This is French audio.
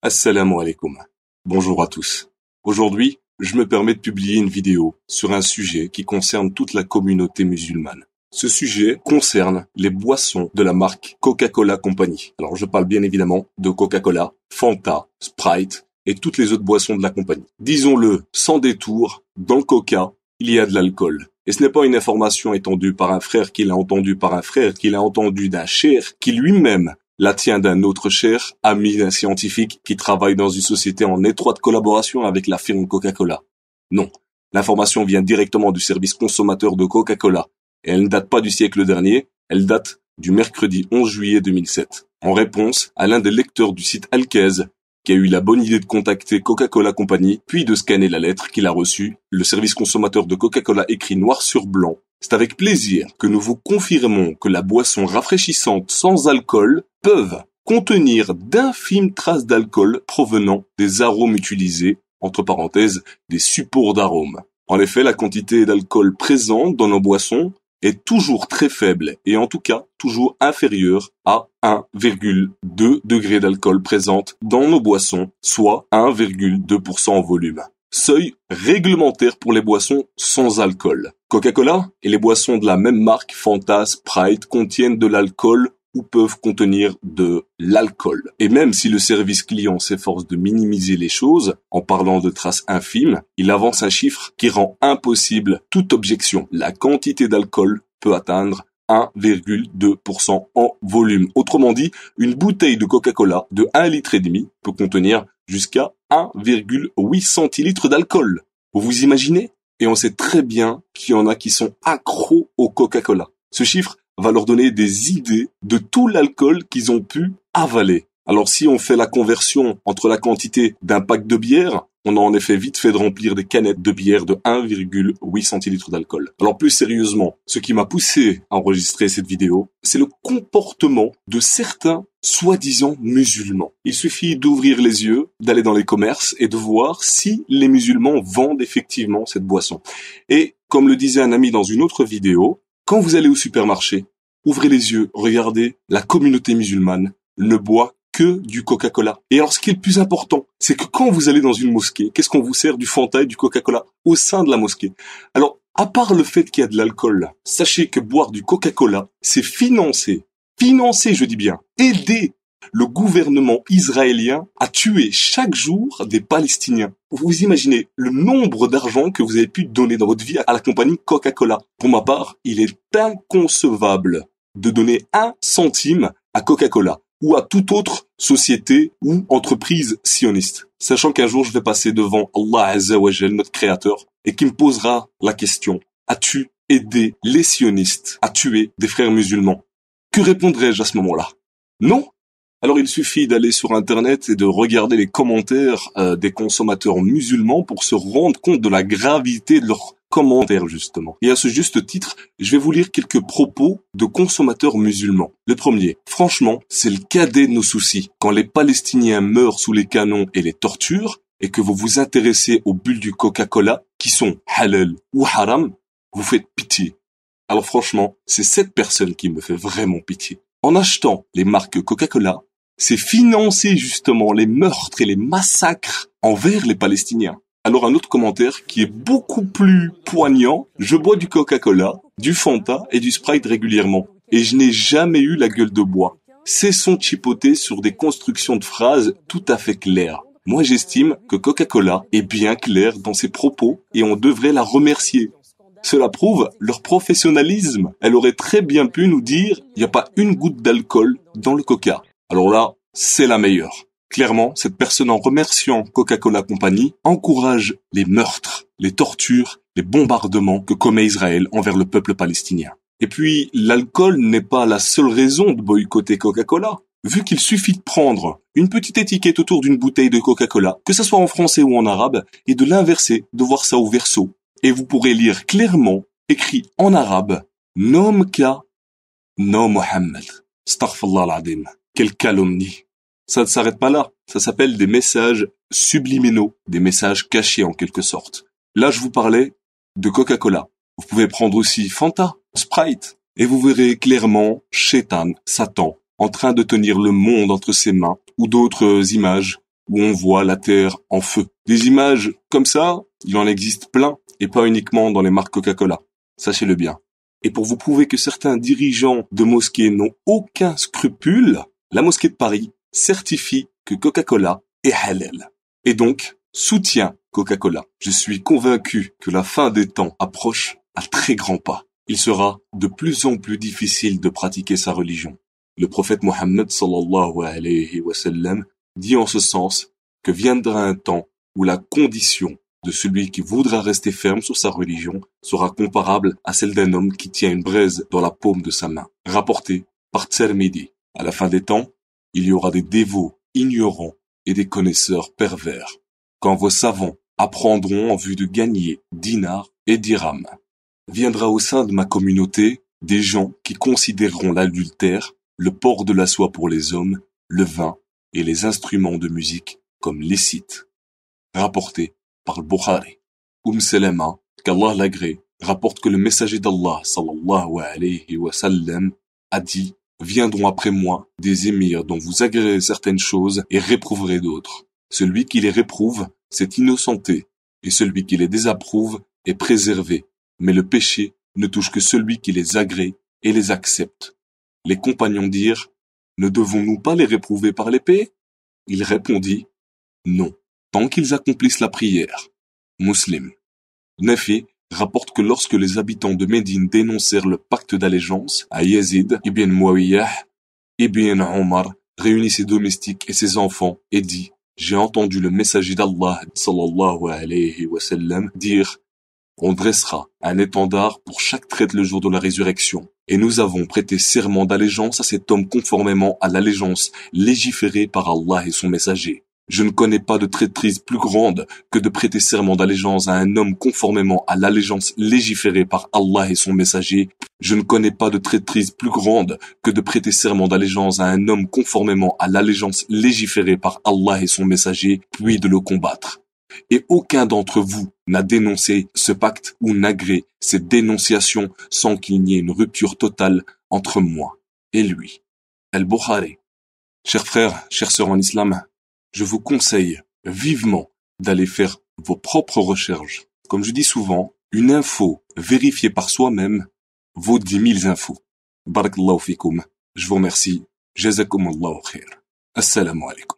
Assalamu alaikum. Bonjour à tous. Aujourd'hui, je me permets de publier une vidéo sur un sujet qui concerne toute la communauté musulmane. Ce sujet concerne les boissons de la marque Coca-Cola Company. Alors je parle bien évidemment de Coca-Cola, Fanta, Sprite et toutes les autres boissons de la compagnie. Disons-le sans détour, dans le Coca, il y a de l'alcool. Et ce n'est pas une information étendue par un frère qui l'a entendu par un frère, qui l'a entendu d'un cher, qui lui-même la tient d'un autre cher, ami d'un scientifique qui travaille dans une société en étroite collaboration avec la firme Coca-Cola. Non, l'information vient directement du service consommateur de Coca-Cola. Et elle ne date pas du siècle dernier, elle date du mercredi 11 juillet 2007. En réponse à l'un des lecteurs du site Alkez, qui a eu la bonne idée de contacter Coca-Cola Company, puis de scanner la lettre qu'il a reçue, le service consommateur de Coca-Cola écrit noir sur blanc. C'est avec plaisir que nous vous confirmons que la boisson rafraîchissante sans alcool peuvent contenir d'infimes traces d'alcool provenant des arômes utilisés, entre parenthèses, des supports d'arômes. En effet, la quantité d'alcool présente dans nos boissons est toujours très faible et en tout cas toujours inférieure à 1,2 degré d'alcool présente dans nos boissons, soit 1,2% en volume. Seuil réglementaire pour les boissons sans alcool. Coca-Cola et les boissons de la même marque, Fanta, Sprite, contiennent de l'alcool ou peuvent contenir de l'alcool. Et même si le service client s'efforce de minimiser les choses, en parlant de traces infimes, il avance un chiffre qui rend impossible toute objection. La quantité d'alcool peut atteindre 1,2% en volume. Autrement dit, une bouteille de Coca-Cola de 1,5 litre peut contenir jusqu'à 1,8 centilitres d'alcool. Vous imaginez? Et on sait très bien qu'il y en a qui sont accros au Coca-Cola. Ce chiffre va leur donner des idées de tout l'alcool qu'ils ont pu avaler. Alors si on fait la conversion entre la quantité d'un pack de bière, on a en effet vite fait de remplir des canettes de bière de 1,8 centilitres d'alcool. Alors plus sérieusement, ce qui m'a poussé à enregistrer cette vidéo, c'est le comportement de certains soi-disant musulmans. Il suffit d'ouvrir les yeux, d'aller dans les commerces et de voir si les musulmans vendent effectivement cette boisson. Et comme le disait un ami dans une autre vidéo, quand vous allez au supermarché, ouvrez les yeux, regardez, la communauté musulmane ne boit que du Coca-Cola. Et alors ce qui est le plus important, c'est que quand vous allez dans une mosquée, qu'est-ce qu'on vous sert? Du Fanta et du Coca-Cola au sein de la mosquée. Alors, à part le fait qu'il y a de l'alcool, sachez que boire du Coca-Cola, c'est financer, je dis bien, aider le gouvernement israélien à tuer chaque jour des Palestiniens. Vous imaginez le nombre d'argent que vous avez pu donner dans votre vie à la compagnie Coca-Cola. Pour ma part, il est inconcevable de donner 1 centime à Coca-Cola ou à toute autre société ou entreprise sioniste. Sachant qu'un jour je vais passer devant Allah Azza wa Jal, notre créateur, et qui me posera la question: as-tu aidé les sionistes à tuer des frères musulmans? Que répondrai-je à ce moment-là? Non? Alors il suffit d'aller sur internet et de regarder les commentaires des consommateurs musulmans pour se rendre compte de la gravité de leurs commentaires justement. Et à ce juste titre, je vais vous lire quelques propos de consommateurs musulmans. Le premier: franchement, c'est le cadet de nos soucis. Quand les Palestiniens meurent sous les canons et les tortures, et que vous vous intéressez aux bulles du Coca-Cola, qui sont halal ou haram, vous faites pitié. Alors franchement, c'est cette personne qui me fait vraiment pitié. En achetant les marques Coca-Cola, c'est financer justement les meurtres et les massacres envers les Palestiniens. Alors un autre commentaire qui est beaucoup plus poignant: je bois du Coca-Cola, du Fanta et du Sprite régulièrement, et je n'ai jamais eu la gueule de bois. Cessons de chipoter sur des constructions de phrases tout à fait claires. Moi j'estime que Coca-Cola est bien claire dans ses propos et on devrait la remercier. Cela prouve leur professionnalisme. Elle aurait très bien pu nous dire: il n'y a pas une goutte d'alcool dans le Coca. Alors là, c'est la meilleure. Clairement, cette personne, en remerciant Coca-Cola Company, encourage les meurtres, les tortures, les bombardements que commet Israël envers le peuple palestinien. Et puis, l'alcool n'est pas la seule raison de boycotter Coca-Cola. Vu qu'il suffit de prendre une petite étiquette autour d'une bouteille de Coca-Cola, que ce soit en français ou en arabe, et de l'inverser, de voir ça au verso, et vous pourrez lire clairement, écrit en arabe: Nom Ka, nom Mohammed. Astaghfirullah al-Azim. Quelle calomnie. Ça ne s'arrête pas là. Ça s'appelle des messages subliminaux, des messages cachés en quelque sorte. Là, je vous parlais de Coca-Cola. Vous pouvez prendre aussi Fanta, Sprite, et vous verrez clairement Shaitan, Satan, en train de tenir le monde entre ses mains, ou d'autres images où on voit la terre en feu. Des images comme ça, il en existe plein, et pas uniquement dans les marques Coca-Cola. Sachez-le bien. Et pour vous prouver que certains dirigeants de mosquées n'ont aucun scrupule, la mosquée de Paris certifie que Coca-Cola est halal. Et donc, soutient Coca-Cola. Je suis convaincu que la fin des temps approche à très grands pas. Il sera de plus en plus difficile de pratiquer sa religion. Le prophète Mohammed sallallahu alayhi wa sallam dit en ce sens que viendra un temps où la condition de celui qui voudra rester ferme sur sa religion sera comparable à celle d'un homme qui tient une braise dans la paume de sa main. Rapporté par Tirmidhi. À la fin des temps, il y aura des dévots ignorants et des connaisseurs pervers. Quand vos savants apprendront en vue de gagner dinars et dirhams. Viendra au sein de ma communauté des gens qui considéreront l'adultère, le port de la soie pour les hommes, le vin et les instruments de musique comme licites. Rapporté par le Bukhari. Salama, qu'Allah l'agrée, rapporte que le messager d'Allah sallallahu alayhi wa sallam a dit: viendront après moi des émirs dont vous agréez certaines choses et réprouverez d'autres. Celui qui les réprouve, c'est innocenté, et celui qui les désapprouve est préservé. Mais le péché ne touche que celui qui les agrée et les accepte. Les compagnons dirent: ne devons-nous pas les réprouver par l'épée? Il répondit: non, tant qu'ils accomplissent la prière. Muslim. Nafi rapporte que lorsque les habitants de Médine dénoncèrent le pacte d'allégeance à Yazid ibn Muawiyah, ibn Omar réunit ses domestiques et ses enfants et dit: j'ai entendu le messager d'Allah sallallahu alayhi wa sallam dire: on dressera un étendard pour chaque traite le jour de la résurrection. Et nous avons prêté serment d'allégeance à cet homme conformément à l'allégeance légiférée par Allah et son messager. Je ne connais pas de traîtrise plus grande que de prêter serment d'allégeance à un homme conformément à l'allégeance légiférée par Allah et son messager. Je ne connais pas de traîtrise plus grande que de prêter serment d'allégeance à un homme conformément à l'allégeance légiférée par Allah et son messager, puis de le combattre. Et aucun d'entre vous n'a dénoncé ce pacte ou n'agré cette dénonciation sans qu'il n'y ait une rupture totale entre moi et lui. Al-Bukhari. Chers frères, chères sœurs en islam, je vous conseille vivement d'aller faire vos propres recherches. Comme je dis souvent, une info vérifiée par soi-même vaut 10 000 infos. Barakallahu fikoum. Je vous remercie. Jazakumullahu khair. Assalamu alaikum.